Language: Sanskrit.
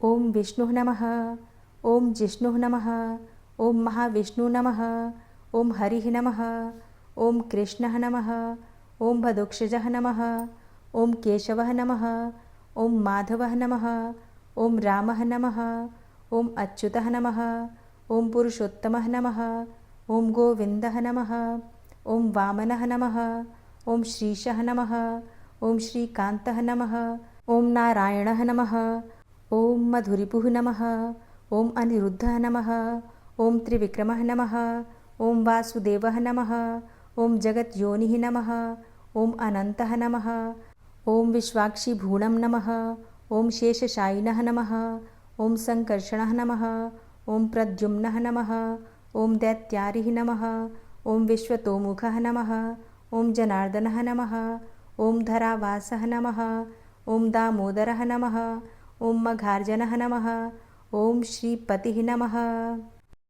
ಓಂ ವಿಷ್ಣು ನಮಃ. ಓಂ ಜಿಷ್ಣು ನಮಃ. ಓಂ ಮಹಾವಿಷ್ಣು ನಮಃ. ಓಂ ಹರಿ ನಮಃ. ಓಂ ಕೃಷ್ಣ ನಮಃ. ಓಂ ಭದೋಕ್ಷಜ ನಮಃ. ಓಂ ಕೇಶವ ನಮಃ. ಓಂ ಮಾಧವ ನಮಃ. ಓಂ ರಾಮ ನಮಃ. ಓಂ ಅಚ್ಯುತ ನಮಃ. ಓಂ ಪುರುಷೋತ್ತಮ ನಮಃ. ಓಂ ಗೋವಿಂದ ನಮಃ. ಓಂ ವಾಮನ ನಮಃ. ಓಂ ಶ್ರೀಶಃ ನಮಃ. ಓಂ ಶ್ರೀಕಾಂತ ನಮಃ. ಓಂ ನಾರಾಯಣ ನಮಃ. ಓಂ ಮಧುರಿಪುಃ ನಮಃ. ಓಂ ಅನಿರುದ್ಧ ನಮಃ. ಓಂ ತ್ರಿವಿಕ್ರಮ ನಮಃ. ಓಂ ವಾಸುದೇವ ನಮಃ. ಓಂ ಜಗದ್ಯೋನಿ ನಮಃ. ಓಂ ಅನಂತ ನಮಃ. ಓಂ ವಿಶ್ವಾಕ್ಷಿಭೂಣಂ ನಮಃ. ಓಂ ಶೇಷಶಾಯಿನಃ ನಮಃ. ಓಂ ಸಂಕರ್ಷಣ ನಮಃ. ಓಂ ಪ್ರದ್ಯುಮ್ನ ನಮಃ. ಓಂ ದೈತ್ಯಾರಿ ನಮಃ. ಓಂ ವಿಶ್ವತೋಮುಖ ನಮಃ. ಓಂ ಜನಾರ್ದನ ನಮಃ. ಓಂ ಧರಾವಾಸ ನಮಃ. ಓಂ ದಾಮೋದರ ನಮಃ. ಓಂ ಮಘಾರ್ಜನ ನಮಃ. ಓಂ ಶ್ರೀಪತಿ ನಮಃ.